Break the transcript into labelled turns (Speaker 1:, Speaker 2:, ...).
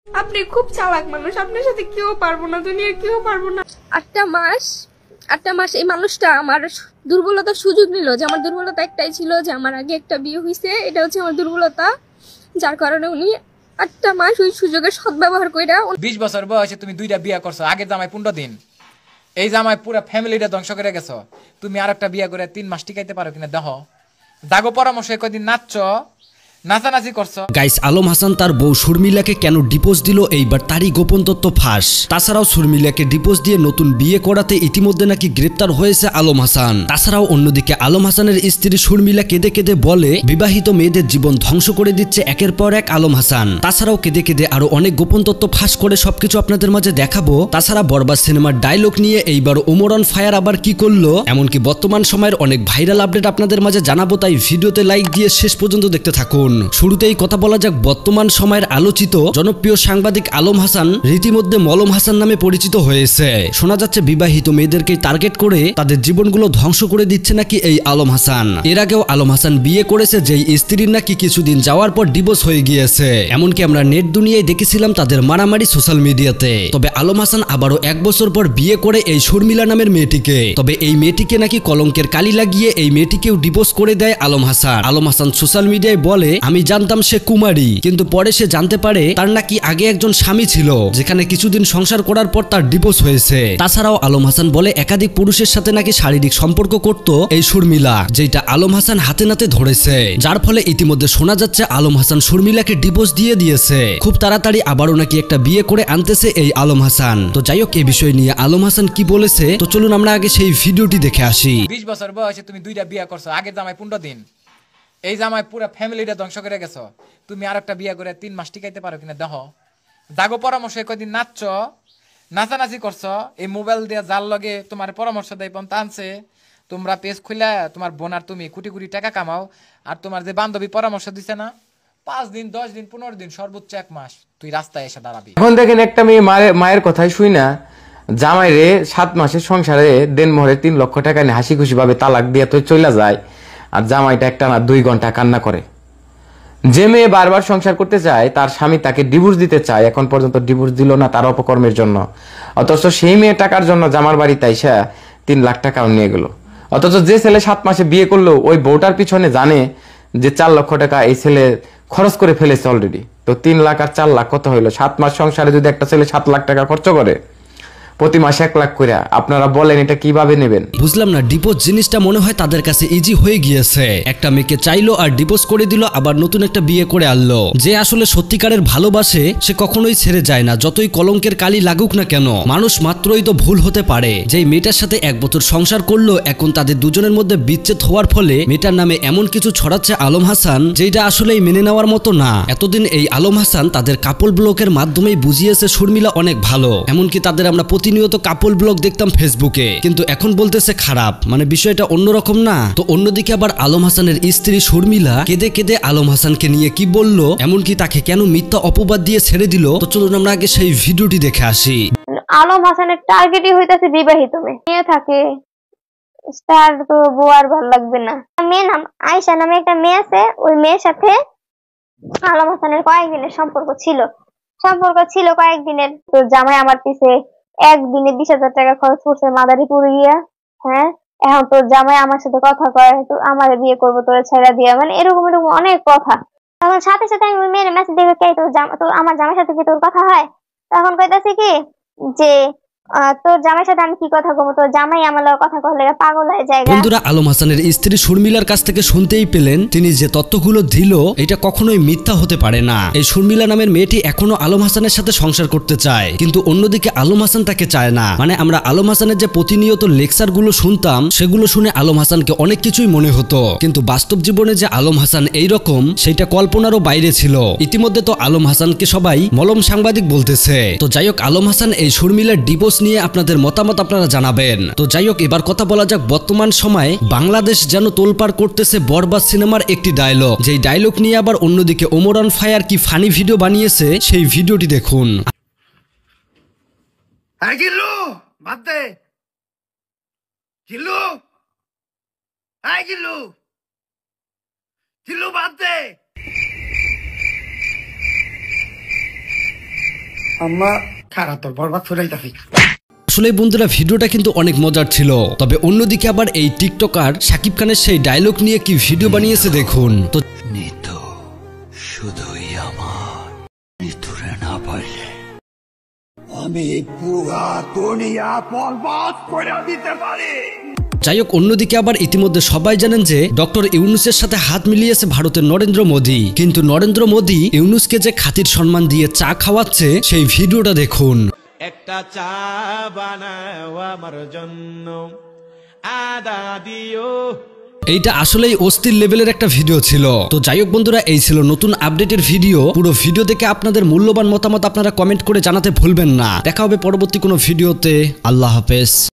Speaker 1: আপনি খুব চালাক মানুষ, আপনার সাথে কেউ পারবো না, দুনিয়ার কেউ পারবো না। 8টা মাস এই মানুষটা আমার দুর্বলতার সুযোগ নিল। যে আমার দুর্বলতা একটাই ছিল যে আমার আগে একটা বিয়ে হয়েছে, এটা হচ্ছে আমার দুর্বলতা, যার কারণে উনি 8টা মাস ওই সুযোগের সদ্ব্যবহার কইরা।
Speaker 2: 20 বছর বয়সে তুমি 2টা বিয়ে করছো, আগের জামাই 15 দিন, এই জামাই পুরো ফ্যামিলিটা ধ্বংস করে গেছো। তুমি আরেকটা বিয়ে করে 3 মাস টিকাইতে পারো কিনা দেখো। দাগো পরামর্শ কয়দিন নাচছো, নাচানাচি করছো।
Speaker 3: গাইস, আলম হাসান তার বউ শর্মিলাকে কেন ডিভোর্স দিল এইবার তারই গোপন তথ্য ফাঁস। তাছাড়াও শর্মিলাকে ডিভোর্স দিয়ে নতুন বিয়ে করাতে ইতিমধ্যে নাকি গ্রেপ্তার হয়েছে আলম হাসান। তাছাড়াও অন্যদিকে আলম হাসানের স্ত্রী শর্মিলা কেঁদে কেঁদে বলে বিবাহিত মেয়েদের জীবন ধ্বংস করে দিচ্ছে একের পর এক আলম হাসান। তাছাড়াও কেঁদে কেঁদে আরো অনেক গোপন তথ্য ফাঁস করে সবকিছু আপনাদের মাঝে দেখাবো। তাছাড়া বরবাদ সিনেমার ডায়লগ নিয়ে এইবার ওমর অন ফায়ার আবার কি করলো, এমনকি বর্তমান সময়ের অনেক ভাইরাল আপডেট আপনাদের মাঝে জানাবো, তাই ভিডিওতে লাইক দিয়ে শেষ পর্যন্ত দেখতে থাকুন। শুরুতেই কথা বলা যাক বর্তমান সময়ের আলোচিত জনপ্রিয় সাংবাদিক আলম হাসান রীতিমধ্যে মলম হাসান নামে পরিচিত হয়েছে। শোনা যাচ্ছে বিবাহিত মেয়েদেরকে টার্গেট করে তাদের জীবনগুলো ধ্বংস করে দিচ্ছে নাকি এই আলম হাসান। এর আগেও আলম হাসান বিয়ে করেছে যেই স্ত্রীর নাকি কিছুদিন যাওয়ার পর ডিভোর্স হয়ে গিয়েছে। এমনকি আমরা নেট দুনিয়ায় দেখেছিলাম তাদের মারামারি সোশ্যাল মিডিয়াতে। তবে আলম হাসান আবারও 1 বছর পর বিয়ে করে এই শর্মিলা নামের মেয়েটিকে। তবে এই মেয়েটিকে নাকি কলঙ্কের কালি লাগিয়ে এই মেয়েটিকেও ডিভোর্স করে দেয় আলম হাসান। আলম হাসান সোশ্যাল মিডিয়ায় বলে, আমি জানতাম সে কুমারী, কিন্তু পরে সে জানতে পারে তার নাকি আগে একজন স্বামী ছিল, যেখানে কিছুদিন সংসার করার পর তার ডিভোর্স হয়েছে। তাছাড়াও আলম হাসান বলে একাধিক পুরুষের সাথে নাকি শারীরিক সম্পর্ক করত এই শর্মিলা, যেটা আলম হাসান হাতে নাতে ধরেছে। যার ফলে ইতিমধ্যে শোনা যাচ্ছে আলম হাসান শর্মিলাকে ডিভোর্স দিয়ে দিয়েছে। খুব তাড়াতাড়ি আবারও নাকি একটা বিয়ে করে আনতেছে এই আলম হাসান। তো যাই হোক, এই বিষয় নিয়ে আলম হাসান কি বলেছে তো চলুন আমরা আগে সেই ভিডিওটি দেখে আসি।
Speaker 2: 20 বছর বয়সে তুমি 2টা বিয়ে করছো, আগের জামাই 15 দিন, এই জামাই পুরো ফ্যামিলিটা ধ্বংস করে গেছো। তুমি আরেকটা বিয়ে করে 3 মাস টিকাইতে পারো কিনা দেখো। দাগো পরামর্শ কয়দিন নাচছো, নাচানাচি করছো। এই মোবাইল দিয়ে যার লগে তোমার পরামর্শ দেয় পন্থা আনছে, তোমরা পেজ খুলে তোমার বোন আর তুমি কোটি কোটি টাকা কামাও। আর তোমার যে বান্ধবী পরামর্শ দিছে না, 5 দিন 10 দিন 15 দিন সর্বোচ্চ 1 মাস তুই রাস্তায় এসে দাঁড়াবি।
Speaker 4: এখন দেখেন একটা মেয়ে মায়ের কথাই শুই না জামাই রে 7 মাসের সংসারে দেনমোহরে 3 লক্ষ টাকা নিয়ে হাসি খুশি ভাবে তালাক দিয়ে তো চলে যায়, আর জামাইটা একটা না 2 ঘন্টা কান্না করে। যে মেয়ে বারবার সংসার করতে চায় তার স্বামী তাকে ডিভোর্স দিতে চায়, এখন পর্যন্ত ডিভোর্স দিল না তার অপকর্মের জন্য। অথচ সেই মেয়ে টাকার জন্য জামার বাড়িতে আইসা 3 লাখ টাকাও নিয়ে গেল। অথচ যে ছেলে 7 মাসে বিয়ে করলো ওই বউটার পিছনে জানে যে 4 লক্ষ টাকা এই ছেলে খরচ করে ফেলেছে অলরেডি। তো 3 লাখ আর 4 লাখ কত হইলো? 7 মাস সংসারে যদি একটা ছেলে 7 লাখ টাকা খরচ করে, প্রতি মাসে 1 লাখ করে, আপনারা বলেন এটা কিভাবে নেবেন?
Speaker 3: বুঝলাম না, ডিভোর্স জিনিসটা মনে হয় তাদের কাছে ইজি হয়ে গিয়েছে। একটা মেয়েকে চাইলো আর ডিভোর্স করে দিল, আবার নতুন একটা বিয়ে করে আনলো। যে আসলে সত্যিকারের ভালোবাসে সে কখনোই ছেড়ে যায় না, যতই কলঙ্কের কালি লাগুক না কেন। মানুষ মাত্রই তো ভুল হতে পারে। যেই মেয়েটার সাথে 1 বছর সংসার করলো, এখন তাদের দুজনের মধ্যে বিচ্ছেদ হওয়ার ফলে মেয়েটার নামে এমন কিছু ছড়াচ্ছে আলম হাসান যেটা আসলেই মেনে নেওয়ার মতো না। এতদিন এই আলম হাসান তাদের কাপল ব্লকের মাধ্যমেই বুঝিয়েছে শর্মিলা অনেক ভালো, এমনকি তাদের আমরা প্রতিনিয়ত কাপল ব্লগ দেখতাম ফেসবুকে, কিন্তু এখন বলতেছে খারাপ। মানে বিষয়টা অন্যরকম না? তো অন্যদিকে আবার আলম হাসানের স্ত্রী শর্মিলা কেঁদে কেঁদে আলম হাসানকে নিয়ে কি বলল, এমনকি তাকে কেন মিথ্যা অপবাদ দিয়ে ছেড়ে দিল, তো চলুন আমরা আগে সেই ভিডিওটি দেখে আসি।
Speaker 5: আলম হাসানের টার্গেটই হইতাছে বিবাহিত মেয়ে থাকে, তার তো বউ আর ভালো লাগবে না। মেয়ে নাম আয়শা নামে একটা মেয়ে আছে, ওই মেয়ের সাথে আলম হাসানের কয়েকদিনের সম্পর্ক ছিল কয়েকদিনের। তো জামাই আমার পিছে একদিনে 20,000 টাকা খরচ করছে মাদারীপুরে গিয়া। হ্যাঁ, এখন তোর জামাই আমার সাথে কথা কয়, তো আমার বিয়ে করবো তোর ছেড়া দিয়া, মানে এরকম অনেক কথা। তখন সাথে সাথে আমি ওই মেয়ের মেসেজ দেখে কে তোর আমার জামাইয়ের সাথে কি তোর কথা হয়? তখন কইতাছে কি যে তোর জামাইয়ের সাথে আমি কি কথা বলবো, তোর জামাই আমার লগে কথা কইলে পাগল হয়ে যায়।
Speaker 3: বন্ধুরা, আলম হাসানের স্ত্রী শর্মিলার কাছ থেকে শুনতেই পেলেন তিনি যে তথ্যগুলো দিল এটা কখনোই মিথ্যা হতে পারে না। এই শর্মিলা নামের মেয়েটি এখনো আলম হাসানের সাথে সংসার করতে চায়, কিন্তু অন্যদিকে আলম হাসান তাকে চায় না। মানে আমরা আলম হাসানের যে প্রতিনিয়ত লেকচার গুলো শুনতাম সেগুলো শুনে আলম হাসানকে অনেক কিছুই মনে হতো, কিন্তু বাস্তব জীবনে যে আলম হাসান এইরকম সেটা কল্পনারও বাইরে ছিল। ইতিমধ্যে তো আলম হাসানকে সবাই মলম সাংবাদিক বলতেছে। তো যাই হোক, আলম হাসান এই শর্মিলার ডিভোর্স নিয়ে আপনাদের মতামত আপনারা জানাবেন। তো যাই হোক, এবার কথা বলা যাক বর্তমান সময়ে বাংলাদেশ যেন তোলপাড় করতেছে বরবাদ সিনেমার একটি ডায়লগ, যেই ডায়লগ নিয়ে আবার অন্যদিকে ওমর অন ফায়ার কি ফানি ভিডিও বানিয়েছে সেই ভিডিওটি দেখুন।
Speaker 6: আম্মা খারাপ তোর বরবাদ ছড়াইতাছি।
Speaker 3: আসলে বন্ধুরা ভিডিওটা কিন্তু অনেক মজার ছিল, তবে অন্যদিকে আবার এই টিকটকার শাকিব খানের সেই ডায়লগ নিয়ে কি ভিডিও বানিয়েছে দেখুন তো।
Speaker 7: নিতু শুধুই আমার, নিতুরে না পারলে আমি পুরা দুনিয়া বরবাদ করে দিতে পারি।
Speaker 3: যাই হোক, অন্যদিকে আবার ইতিমধ্যে সবাই জানেন যে ডক্টর ইউনূসের সাথে হাত মিলিয়েছে ভারতের নরেন্দ্র মোদী, কিন্তু নরেন্দ্র মোদী ইউনূসকে যে খাতির সম্মান দিয়ে চা খাওয়াচ্ছে সেই ভিডিওটা দেখুন।
Speaker 8: একটা চা বানাও আমার জন্য, আদা দিও।
Speaker 3: এইটা আসলেই অস্থির লেভেলের একটা ভিডিও ছিল। তো যাই হোক বন্ধুরা, এই ছিল নতুন আপডেটের ভিডিও। পুরো ভিডিও দেখে আপনাদের মূল্যবান মতামত আপনারা কমেন্ট করে জানাতে ভুলবেন না। দেখা হবে পরবর্তী কোনো ভিডিওতে। আল্লাহ হাফেজ।